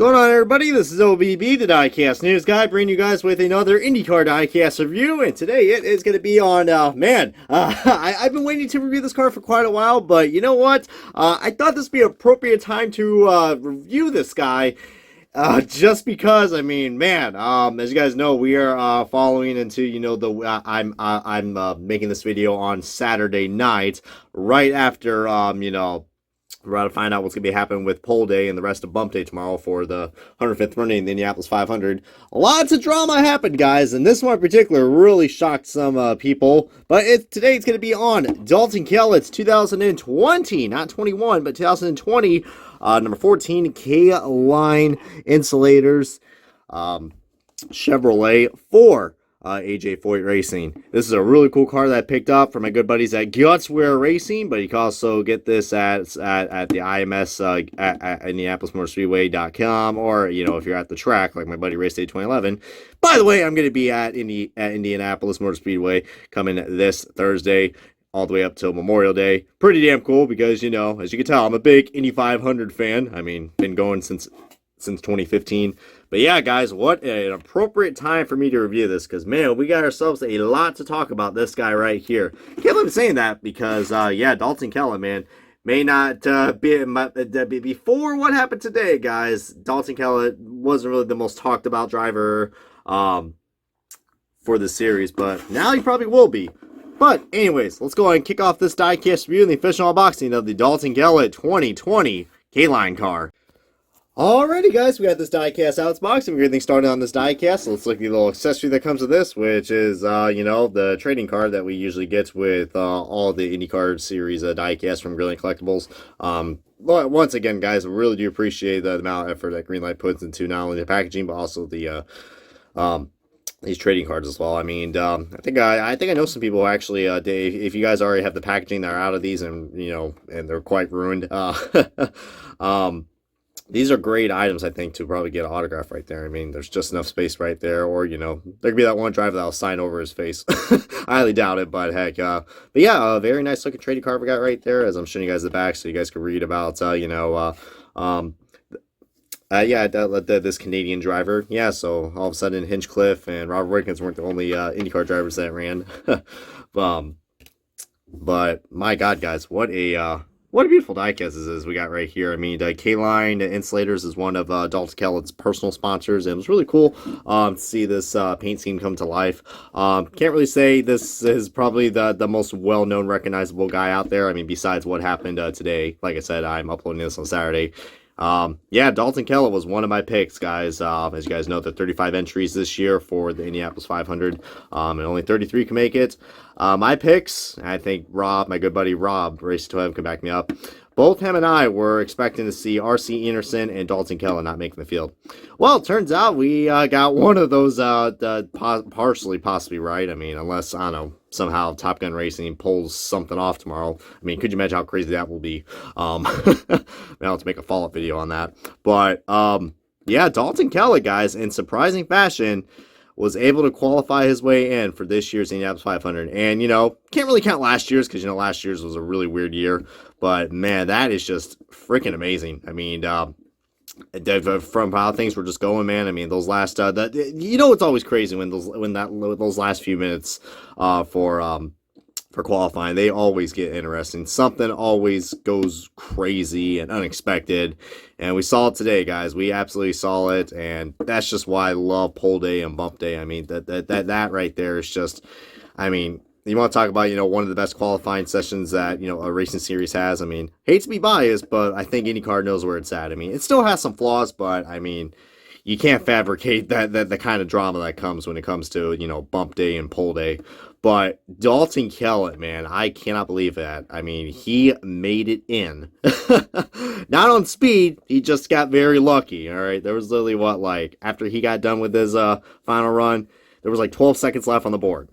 What's going on, everybody? This is OBB, the Diecast News Guy, bringing you guys with another INDYCAR Diecast review, and today it is going to be on, I've been waiting to review this car for quite a while, but you know what? I thought this would be an appropriate time to review this guy, just because, I mean, man, as you guys know, we are following into, I'm making this video on Saturday night, right after, we're about to find out what's going to be happening with Pole Day and the rest of Bump Day tomorrow for the 105th running in the Indianapolis 500. Lots of drama happened, guys, and this one in particular really shocked some people. But today it's going to be on Dalton Kellett's 2020, not 21, but 2020, number 14 K-Line Insulators Chevrolet for AJ Foyt Racing. This is a really cool car that I picked up from my good buddies at Gutswear Racing, but you can also get this at the IMS at IndianapolisMotorSpeedway.com, or if you're at the track like my buddy Race Day 2011. By the way, I'm going to be at Indianapolis Motor Speedway coming this Thursday all the way up till Memorial Day. Pretty damn cool because, as you can tell, I'm a big Indy 500 fan. I mean, been going since 2015. But yeah, guys, what an appropriate time for me to review this, because, man, we got ourselves a lot to talk about this guy right here. Can't believe I'm saying that because, yeah, Dalton Kellett, man, may not be before what happened today, guys. Dalton Kellett wasn't really the most talked about driver for the series, but now he probably will be. But anyways, let's go ahead and kick off this diecast review and the official unboxing of the Dalton Kellett 2020 K-Line car. Alrighty, guys, we got this diecast out. It's boxing. We're getting started on this diecast. So let's look at the little accessory that comes with this, which is, the trading card that we usually get with all the IndyCar series diecast from Greenlight Collectibles. Once again, guys, I really do appreciate the amount of effort that Greenlight puts into not only the packaging, but also the these trading cards as well. I mean, I think I know some people actually. If you guys already have the packaging that are out of these, and and they're quite ruined. These are great items, I think, to probably get an autograph right there. I mean, there's just enough space right there. Or, there could be that one driver that'll sign over his face. I highly doubt it, but heck. But yeah, a very nice looking trading card we got right there, as I'm showing you guys the back so you guys can read about, this Canadian driver. Yeah, so all of a sudden Hinchcliffe and Robert Wickens weren't the only IndyCar drivers that ran. But my God, guys, what a beautiful diecast this is we got right here. I mean, K-Line Insulators is one of Dalton Kellett's personal sponsors, and it was really cool to see this paint scheme come to life. Can't really say this is probably the most well-known, recognizable guy out there. I mean, besides what happened today. Like I said, I'm uploading this on Saturday. Yeah, Dalton Kellett was one of my picks, guys. As you guys know, there are 35 entries this year for the Indianapolis 500, and only 33 can make it. My picks, I think Rob, my good buddy Rob, Race 12, can back me up. Both him and I were expecting to see R.C. Anderson and Dalton Kellett not making the field. Well, it turns out we got one of those possibly right. I mean, unless, I don't know, somehow Top Gun Racing pulls something off tomorrow. I mean, could you imagine how crazy that will be? I'll have to make a follow-up video on that. But, yeah, Dalton Kellett, guys, in surprising fashion, was able to qualify his way in for this year's Indianapolis 500. And, can't really count last year's because, last year's was a really weird year. But, man, that is just freaking amazing. I mean, from how things were just going, man. I mean, those last, it's always crazy when those last few minutes for qualifying, they always get interesting. Something always goes crazy and unexpected, and we saw it today, guys. We absolutely saw it, and that's just why I love Pole Day and Bump Day. I mean, that right there is just, I mean, you want to talk about, one of the best qualifying sessions that, a racing series has. I mean, hate to be biased, but I think IndyCar knows where it's at. I mean, it still has some flaws, but, I mean, you can't fabricate the kind of drama that comes when it comes to, Bump Day and Pole Day. But Dalton Kellett, man, I cannot believe that. I mean, he made it in. Not on speed, he just got very lucky, all right? There was literally, after he got done with his final run, there was 12 seconds left on the board.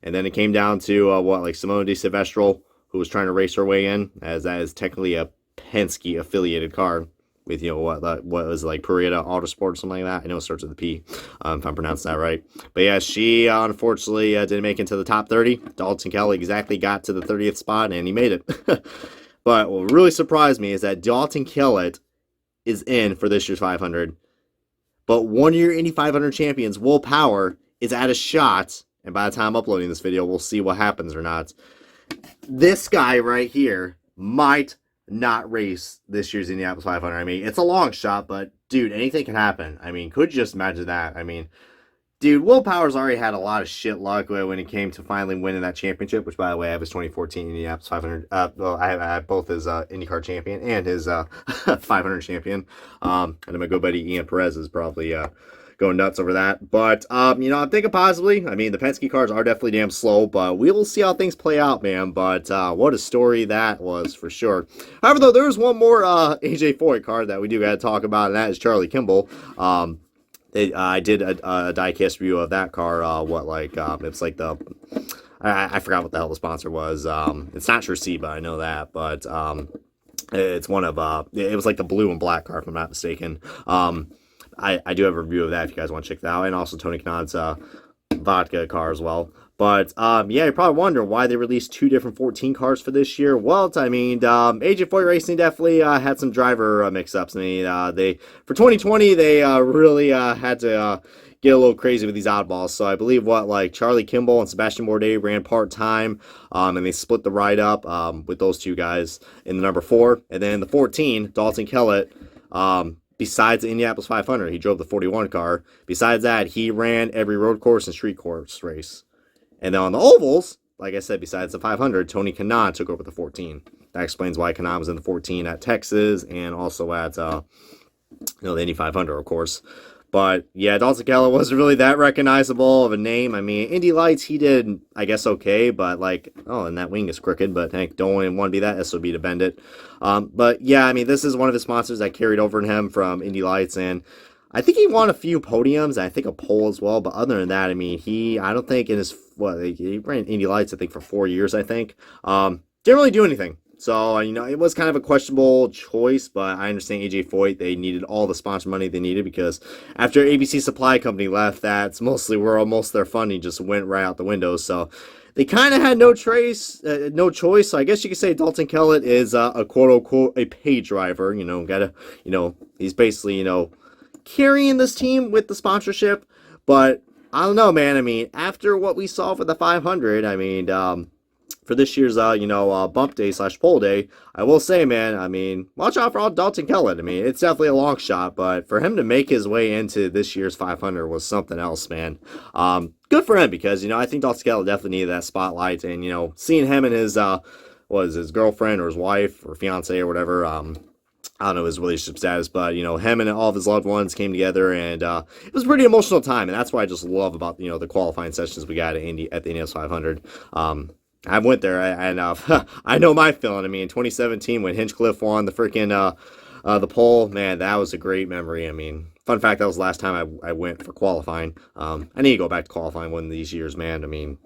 And then it came down to, Simone de Silvestro, who was trying to race her way in, as that is technically a Penske-affiliated car with, what was Parita Autosport or something like that. I know it starts with a P, if I'm pronouncing that right. But yeah, she unfortunately didn't make it to the top 30. Dalton Kellett exactly got to the 30th spot, and he made it. But what really surprised me is that Dalton Kellett is in for this year's 500. but one of your Indy 500 champions, Will Power, is at a shot, and by the time I'm uploading this video, we'll see what happens or not. This guy right here might not race this year's Indianapolis 500. I mean, it's a long shot, but dude, anything can happen. I mean, could you just imagine that? I mean, dude, Will Power's already had a lot of shit luck when it came to finally winning that championship, which, by the way, I have his 2014 Indianapolis 500. Well, I have both his IndyCar champion and his 500 champion. And then my good buddy Ian Perez is probably going nuts over that. But, you know, I'm thinking possibly. I mean, the Penske cars are definitely damn slow, but we will see how things play out, man. But what a story that was for sure. However, though, there's one more AJ Foyt car that we do got to talk about, and that is Charlie Kimball. I did a diecast review of that car. It's like the I forgot what the hell the sponsor was. It's not Shersiba, I know that, but it's one of it was like the blue and black car, if I'm not mistaken. I do have a review of that if you guys want to check that out, and also Tony Kanon's vodka car as well. But, yeah, you probably wonder why they released two different 14 cars for this year. Well, I mean, AJ Foyt Racing definitely had some driver mix-ups. I mean, for 2020, they really had to get a little crazy with these oddballs. So I believe Charlie Kimball and Sebastian Bourdais ran part-time, and they split the ride up with those two guys in the number 4. And then the 14, Dalton Kellett, besides the Indianapolis 500, he drove the 41 car. Besides that, he ran every road course and street course race. And then on the ovals, like I said, besides the 500, Tony Kanaan took over the 14. That explains why Kanaan was in the 14 at Texas and also at the Indy 500, of course. But yeah, Dalton Kellett wasn't really that recognizable of a name. I mean, Indy Lights, he did, I guess, okay, but and that wing is crooked, but Hank, don't want to be that SOB to bend it. But yeah, I mean, this is one of his sponsors that carried over in him from Indy Lights, and I think he won a few podiums, and I think a pole as well, but other than that, I mean, I don't think in his, he ran Indy Lights, I think, for 4 years, I think. Didn't really do anything. So, you know, it was kind of a questionable choice, but I understand AJ Foyt, they needed all the sponsor money they needed, because after ABC Supply Company left, that's mostly where almost their funding just went right out the window, so they kind of had no choice. So I guess you could say Dalton Kellett is a quote-unquote a paid driver, he's basically, carrying this team with the sponsorship, but I don't know, man. I mean, after what we saw for the 500, I mean, for this year's, bump day / pole day, I will say, man, I mean, watch out for all Dalton Kellett. I mean, it's definitely a long shot, but for him to make his way into this year's 500 was something else, man. Good for him, because, I think Dalton Kellett definitely needed that spotlight, and, seeing him and his, his girlfriend or his wife or fiance or whatever, I don't know his relationship status, but, him and all of his loved ones came together, and it was a pretty emotional time, and that's what I just love about, the qualifying sessions we got at the Indianapolis 500. I went there, and I know my feeling. I mean, in 2017, when Hinchcliffe won the freaking the pole, man, that was a great memory. I mean, fun fact, that was the last time I went for qualifying. I need to go back to qualifying one of these years, man. I mean,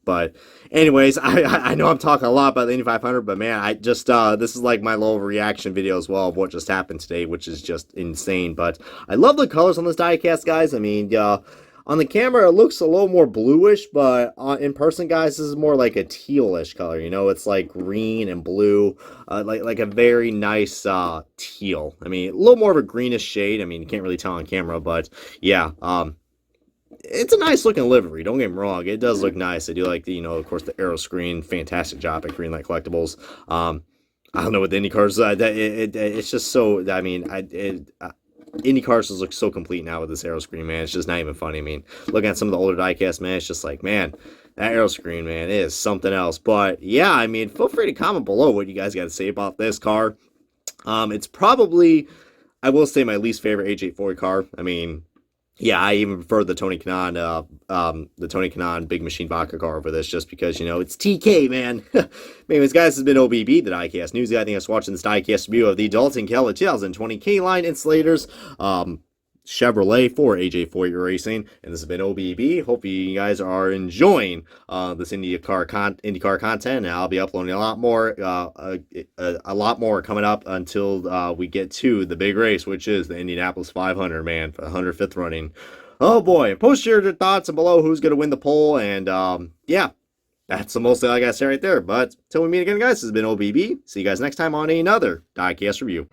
but anyways, I know I'm talking a lot about the Indy 500, but man, I just, this is like my little reaction video as well of what just happened today, which is just insane. But I love the colors on this diecast, guys. I mean, on the camera, it looks a little more bluish, but in person, guys, this is more like a tealish color. It's like green and blue, like a very nice teal. I mean, a little more of a greenish shade. I mean, you can't really tell on camera, but yeah, it's a nice looking livery. Don't get me wrong, it does look nice. I do like the, of course, the aero screen. Fantastic job at Greenlight Collectibles. I don't know what the IndyCars. It's just so. I mean, IndyCars just looks so complete now with this aero screen, man. It's just not even funny. I mean, looking at some of the older diecasts, man, it's just like, man, that aero screen, man, is something else. But yeah, I mean, feel free to comment below what you guys got to say about this car. It's probably, I will say, my least favorite AJ Foyt car. I mean, yeah, I even prefer the Tony Kanaan Big Machine Vodka car over this, just because, it's TK, man. Anyways, guys, this has been OBB, the Diecast News guy. I think I was watching this Diecast review of the Dalton Kellett 2020 K-Line Insulators Chevrolet for AJ Foyt Racing. And this has been OBB. Hope you guys are enjoying this IndyCar content. And I'll be uploading a lot more coming up until we get to the big race, which is the Indianapolis 500, man, for the 105th running. Oh boy! Post your thoughts below who's going to win the poll, and yeah, that's the most I got to say right there. But until we meet again, guys, this has been OBB. See you guys next time on another Diecast review.